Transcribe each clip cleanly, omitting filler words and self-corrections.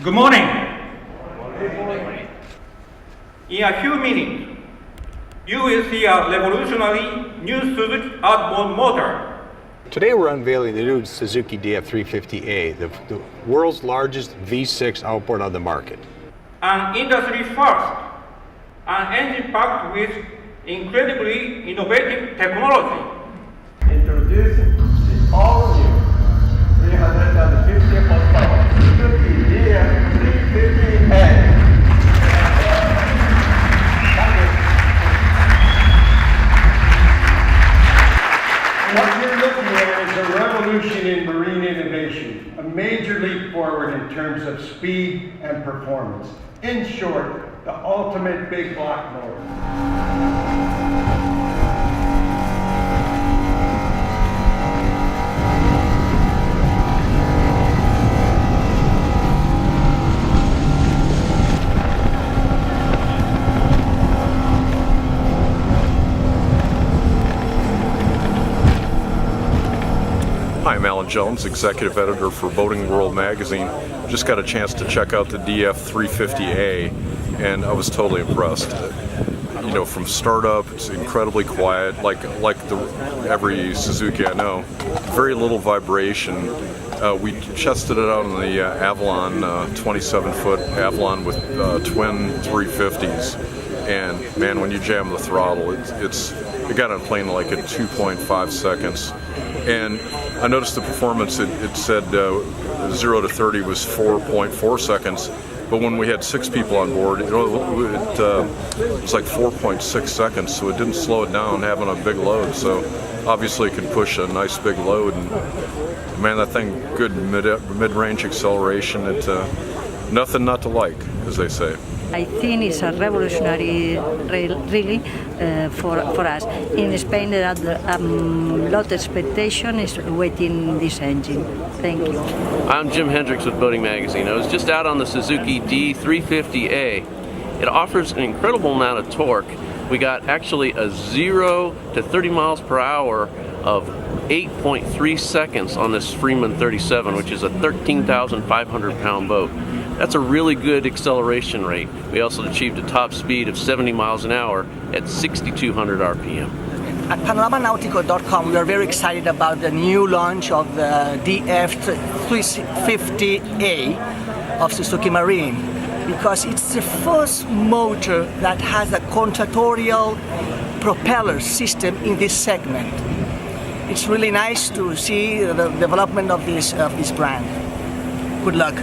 Good morning. In a few minutes, you will see a revolutionary new Suzuki outboard motor. Today we're unveiling the new Suzuki DF350A, the world's largest V6 outboard on the market. An industry first, an engine packed with incredibly innovative technology. Introducing the all-new 350 horsepower Suzuki DF350A. What you're looking at is a revolution in marine innovation, a major leap forward in terms of speed and performance. In short, the ultimate big block motor. Hi, I'm Alan Jones, Executive Editor for Boating World Magazine. Just got a chance to check out the DF350A and I was totally impressed. You know, from startup, it's incredibly quiet, like every Suzuki I know. Very little vibration. We tested it out on the Avalon, 27-foot Avalon with twin 350s. And man, when you jam the throttle, it got on plane like at 2.5 seconds. And I noticed the performance, it said 0 to 30 was 4.4 seconds, but when we had 6 people on board, it was like 4.6 seconds, so it didn't slow it down having a big load. So obviously it can push a nice big load, and man, that thing, good mid-range acceleration. Nothing not to like, as they say. I think it's a revolutionary, really, for us. In Spain, there are a lot of expectation is waiting this engine. Thank you. I'm Jim Hendricks with Boating Magazine. I was just out on the Suzuki D350A. It offers an incredible amount of torque. We got actually a 0 to 30 miles per hour of 8.3 seconds on this Freeman 37, which is a 13,500 pound boat. That's a really good acceleration rate. We also achieved a top speed of 70 miles an hour at 6,200 RPM. At panoramanautico.com, we are very excited about the new launch of the DF350A of Suzuki Marine, because it's the first motor that has a contractorial propeller system in this segment. It's really nice to see the development of this brand. Good luck.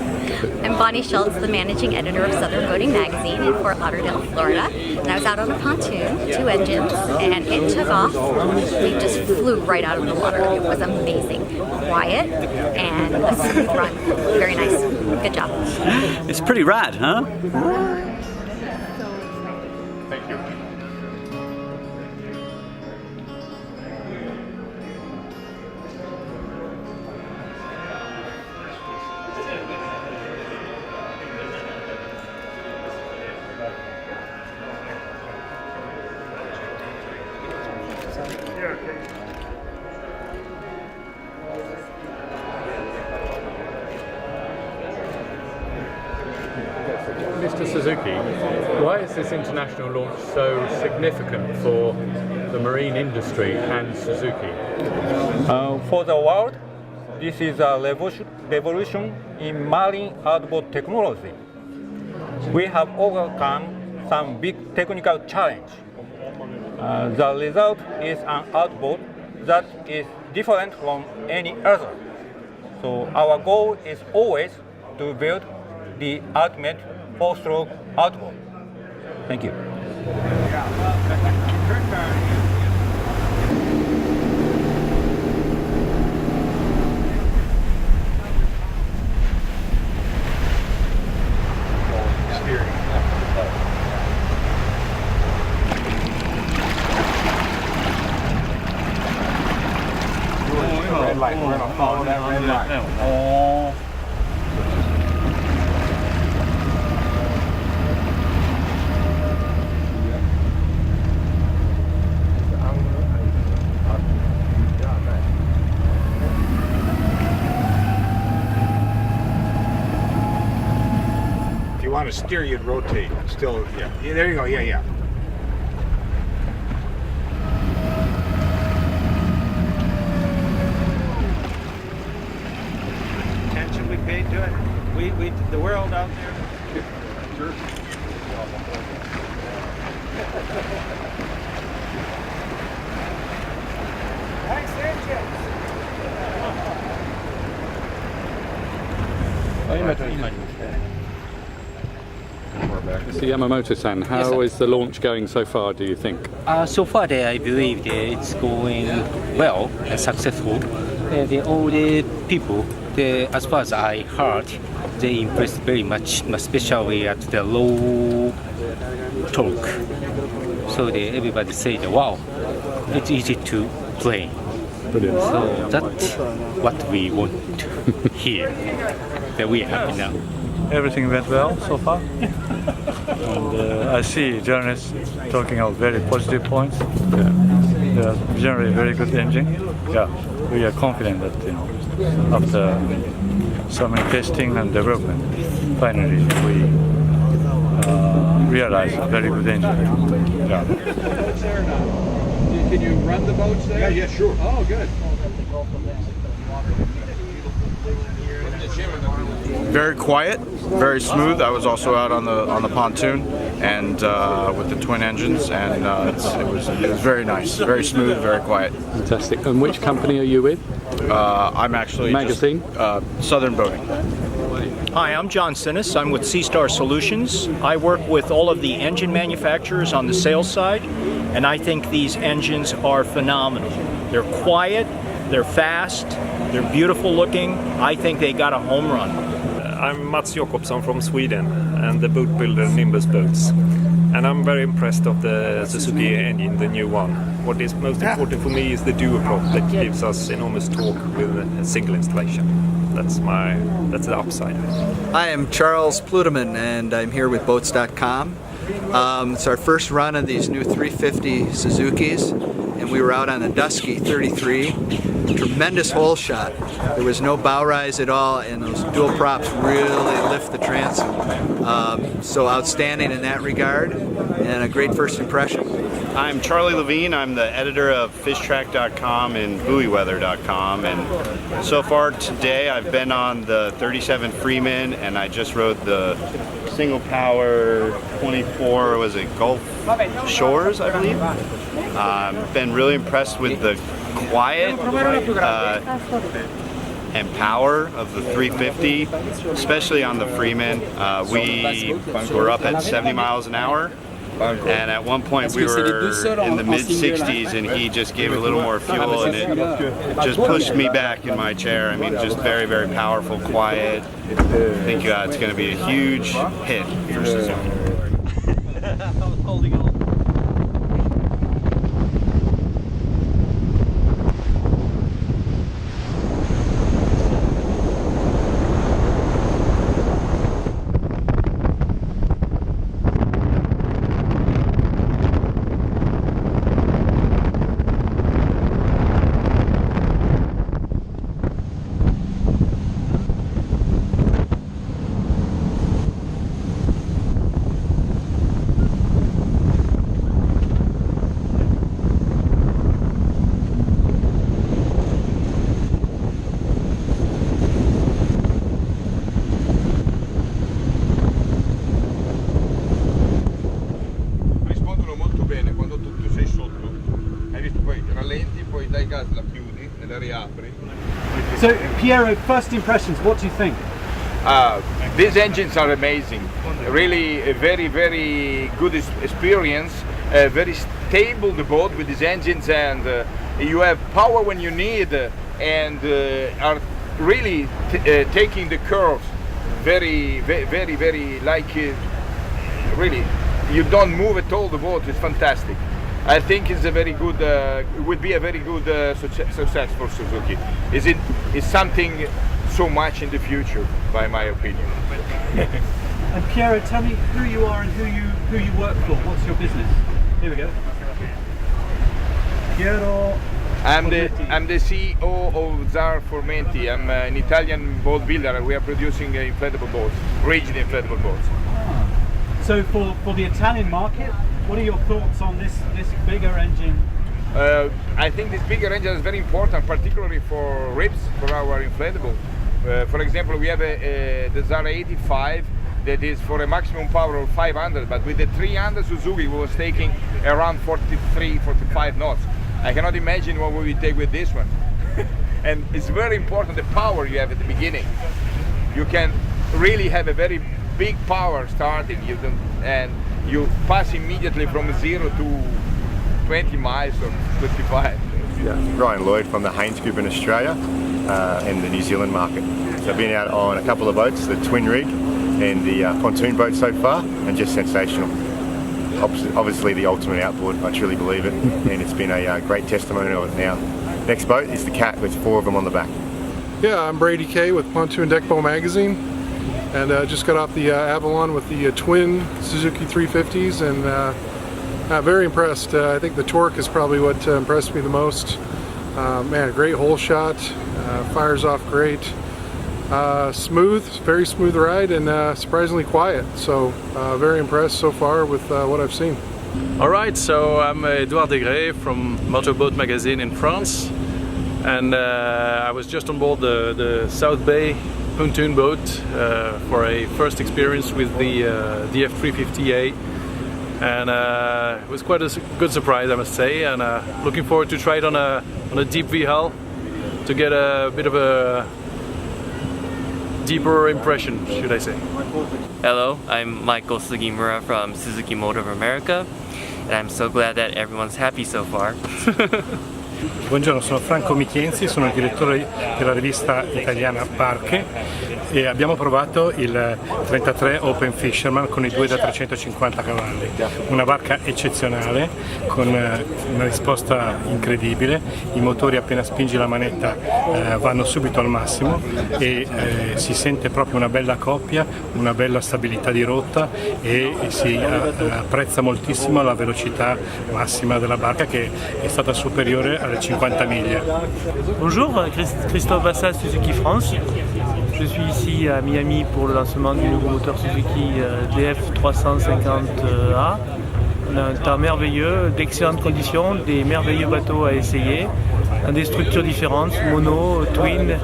I'm Bonnie Schultz, the managing editor of Southern Boating Magazine in Fort Lauderdale, Florida. And I was out on a pontoon, 2 engines, and it took off. We just flew right out of the water. It was amazing. Quiet and a smooth run. Very nice. Good job. It's pretty rad, huh? Thank you. Mr. Suzuki, why is this international launch so significant for the marine industry and Suzuki? For the world, this is a revolution in marine outboard technology. We have overcome some big technical challenge. The result is an outboard that is different from any other. So our goal is always to build the ultimate 4-stroke outboard. Thank you. Red light, we're gonna follow that red light. want to steer, you'd rotate. Still, yeah. There you go. Yeah, yeah. Attention we paid to it. We the world out there. Thanks, Mr. Yamamoto-san, how is the launch going so far, do you think? So far, I believe that it's going well and successful. All the people, as far as I heard, they impressed very much, especially at the low torque. So everybody said, wow, it's easy to play. Brilliant. So that's what we want to hear, that we are happy now. Everything went well so far. And I see journalists talking about very positive points. They are generally very good engine. Yeah, we are confident that after so many testing and development, finally we realize a very good engine. Yeah. Can you run the boats there? Yeah, sure. Oh, good. Very quiet, very smooth. I was also out on the pontoon and with the twin engines, and it was very nice, very smooth, very quiet. Fantastic. And which company are you with? I'm actually magazine. Southern Boating. Hi, I'm John Sinnis. I'm with Seastar Solutions. I work with all of the engine manufacturers on the sales side, and I think these engines are phenomenal. They're quiet, they're fast, they're beautiful looking. I think they got a home run. I'm Mats Jakobsson from Sweden and the boat builder Nimbus Boats. And I'm very impressed of the Suzuki engine, the new one. What is most important for me is the duoprop that gives us enormous torque with a single installation. That's the upside. I am Charles Pluteman and I'm here with Boats.com. It's our first run of these new 350 Suzukis, and we were out on the Dusky 33. Tremendous hole shot. There was no bow rise at all, and those dual props really lift the transom. So outstanding in that regard, and a great first impression. I'm Charlie Levine. I'm the editor of fishtrack.com and buoyweather.com, and so far today I've been on the 37 Freeman, and I just rode the single power 24, was it Gulf Shores, I believe. Been really impressed with the quiet and power of the 350, especially on the Freeman. We were up at 70 miles an hour, and at one point we were in the mid-60s, and he just gave a little more fuel, and it just pushed me back in my chair. I mean, just very, very powerful, quiet. I think it's going to be a huge hit for Suzuki. So, Piero, first impressions, what do you think? These engines are amazing. Really a very, very good experience. Very stable, the boat with these engines, and you have power when you need, and are really taking the curves very, very, very like really. You don't move at all. The boat is fantastic. I think it's a very good, would be a very good success for Suzuki. It's something so much in the future, by my opinion. And Piero, tell me who you are and who you work for. What's your business? Here we go. Piero. I'm the CEO of Zar Formenti. I'm an Italian boat builder. We are producing inflatable boats, rigid inflatable boats. So for the Italian market, what are your thoughts on this bigger engine? I think this bigger engine is very important, particularly for ribs, for our inflatable. For example, we have the Zara 85 that is for a maximum power of 500, but with the 300 Suzuki we was taking around 43, 45 knots. I cannot imagine what we will take with this one. And it's very important the power you have at the beginning. You can really have a very big power starting, and you pass immediately from 0 to 20 miles or 25. Yeah, Ryan Lloyd from the Haynes Group in Australia and the New Zealand market. So I've been out on a couple of boats, the twin rig and the pontoon boat so far, and just sensational. Obviously the ultimate outboard, I truly believe it, and it's been a great testimonial of it now. Next boat is the Cat with 4 of them on the back. Yeah, I'm Brady Kay with Pontoon Deck Bow Magazine, and just got off the Avalon with the twin Suzuki 350s, and very impressed. I think the torque is probably what impressed me the most. Man, great hole shot, fires off great. Smooth, very smooth ride, and surprisingly quiet. So very impressed so far with what I've seen. Alright, so I'm Edouard Desgrais from Motorboat Magazine in France, and I was just on board the South Bay pontoon boat for a first experience with the DF350A, and it was quite a good surprise, I must say, and looking forward to try it on a deep V hull to get a bit of a deeper impression, should I say. Hello, I'm Michael Sugimura from Suzuki Motor of America, and I'm so glad that everyone's happy so far. Buongiorno, sono Franco Michienzi, sono il direttore della rivista italiana Barche e abbiamo provato il 33 Open Fisherman con i 2 da 350 cavalli, una barca eccezionale con una risposta incredibile, i motori appena spingi la manetta vanno subito al massimo e si sente proprio una bella coppia, una bella stabilità di rotta e si apprezza moltissimo la velocità massima della barca che è stata superiore alle 50 miglia. Bonjour, Christophe Vassal, Suzuki France. Je suis ici à Miami pour le lancement du nouveau moteur Suzuki DF350A. On a un temps merveilleux, d'excellentes conditions, des merveilleux bateaux à essayer, dans des structures différentes, mono, twin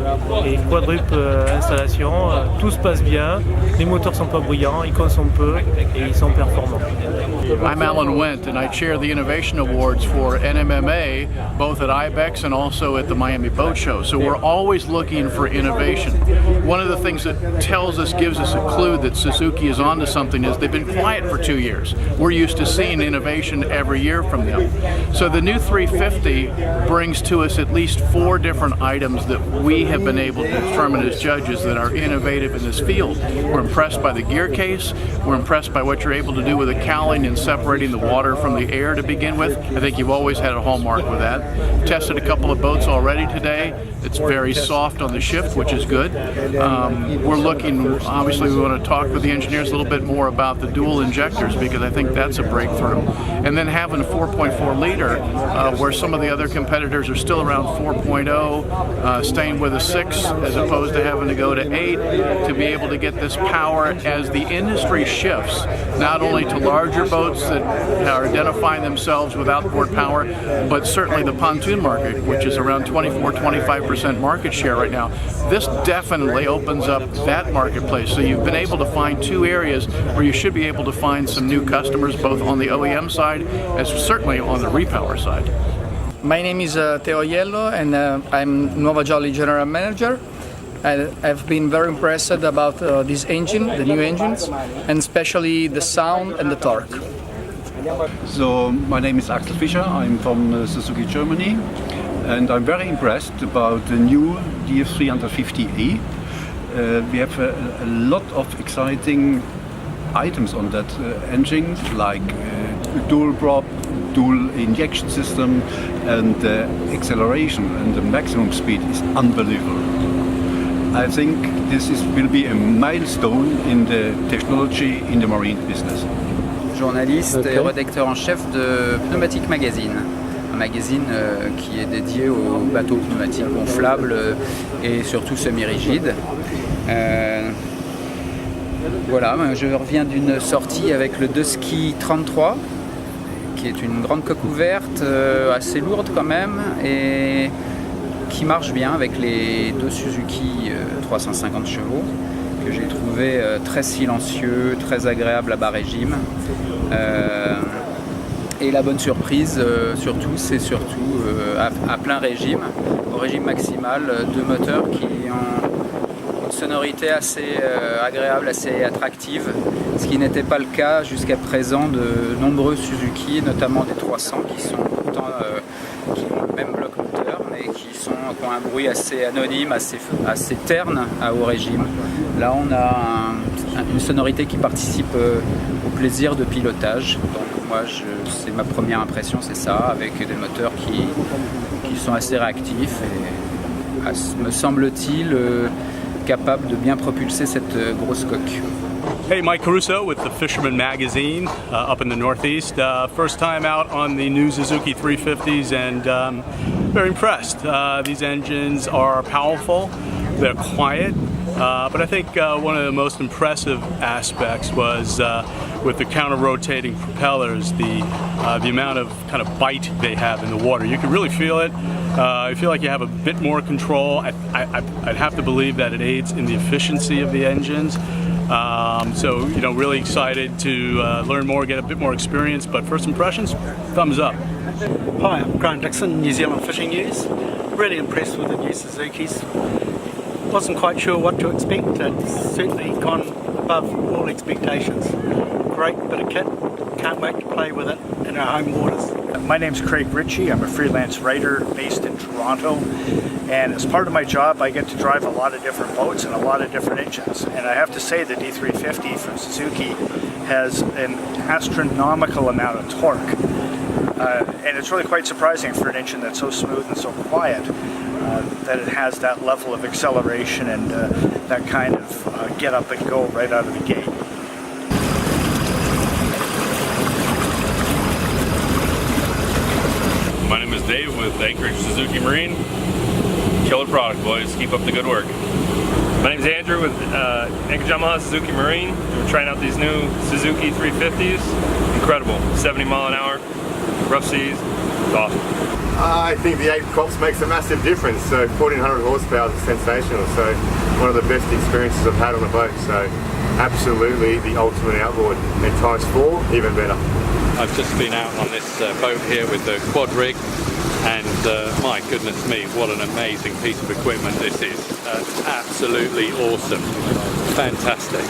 et quadruple installation. Tout se passe bien, les moteurs sont pas bruyants, ils consomment peu et ils sont performants. I'm Alan Wendt and I chair the Innovation Awards for NMMA, both at IBEX and also at the Miami Boat Show. So we're always looking for innovation. One of the things that gives us a clue that Suzuki is onto something is they've been quiet for 2 years. We're used to seeing innovation every year from them. So the new 350 brings to us at least 4 different items that we have been able to determine as judges that are innovative in this field. We're impressed by the gear case, we're impressed by what you're able to do with the cowling and separating the water from the air to begin with. I think you've always had a hallmark with that. Tested a couple of boats already today. It's very soft on the shift, which is good. We're looking, obviously we want to talk with the engineers a little bit more about the dual injectors because I think that's a breakthrough. And then having a 4.4 liter where some of the other competitors are still around 4.0, staying with a 6 as opposed to having to go to 8 to be able to get this power as the industry shifts, not only to larger boats that are identifying themselves with outboard power, but certainly the pontoon market, which is around 24-25% market share right now. This definitely opens up that marketplace. So you've been able to find 2 areas where you should be able to find some new customers, both on the OEM side as certainly on the repower side. My name is Teo Aiello and I'm Nuova Jolly General Manager. I've been very impressed about this engine, the new engines, and especially the sound and the torque. So my name is Axel Fischer, I'm from Suzuki Germany, and I'm very impressed about the new DF350A. We have a lot of exciting items on that engine, like dual prop, dual injection system, and the acceleration and the maximum speed is unbelievable. I think this will be a milestone in the technology in the marine business. Journaliste et rédacteur en chef de Pneumatique Magazine, un magazine qui est dédié aux bateaux pneumatiques gonflables et surtout semi-rigides. Voilà, je reviens d'une sortie avec le Dusky 33, qui est une grande coque ouverte, assez lourde quand même, et qui marche bien avec les deux Suzuki 350 chevaux, que j'ai trouvé très silencieux, très agréable à bas régime. Et la bonne surprise, c'est surtout à plein régime, au régime maximal, deux moteurs qui ont une sonorité assez agréable, assez attractive, ce qui n'était pas le cas jusqu'à présent de nombreux Suzuki, notamment des 300 qui sont pourtant qui ont le même bloc moteur, mais qui ont un bruit assez anonyme, assez terne à haut régime. Là, on a une sonorité qui participe au plaisir de pilotage. Donc moi, c'est ma première impression, c'est ça, avec des moteurs qui sont assez réactifs et, me semble-t-il, capables de bien propulser cette grosse coque. Hey, Mike Caruso with the Fisherman Magazine up in the Northeast. First time out on the new Suzuki 350s and very impressed. These engines are powerful, they're quiet, but I think one of the most impressive aspects was with the counter-rotating propellers, the amount of kind of bite they have in the water. You can really feel it. I feel like you have a bit more control. I'd have to believe that it aids in the efficiency of the engines. So, you know, really excited to learn more, get a bit more experience, but first impressions, thumbs up. Hi, I'm Graham Dixon, New Zealand Fishing News. Really impressed with the new Suzukis. Wasn't quite sure what to expect. It's certainly gone above all expectations. Great bit of kit, can't wait to play with it in our home waters. My name's Craig Ritchie. I'm a freelance writer based in Toronto, and as part of my job I get to drive a lot of different boats and a lot of different engines, and I have to say the D350 from Suzuki has an astronomical amount of torque, and it's really quite surprising for an engine that's so smooth and so quiet that it has that level of acceleration and that kind of get up and go right out of the gate. My name is Dave with Anchorage Suzuki Marine. Killer product, boys. Keep up the good work. My name is Andrew with Anchorage Yamaha Suzuki Marine. We're trying out these new Suzuki 350s. Incredible. 70 mile an hour, rough seas. It's awesome. I think the 8 props makes a massive difference. So 1400 horsepower is sensational. So one of the best experiences I've had on a boat. So absolutely the ultimate outboard. And times 4, even better. I've just been out on this boat here with the quad rig, and my goodness me, what an amazing piece of equipment this is. Absolutely awesome. Fantastic.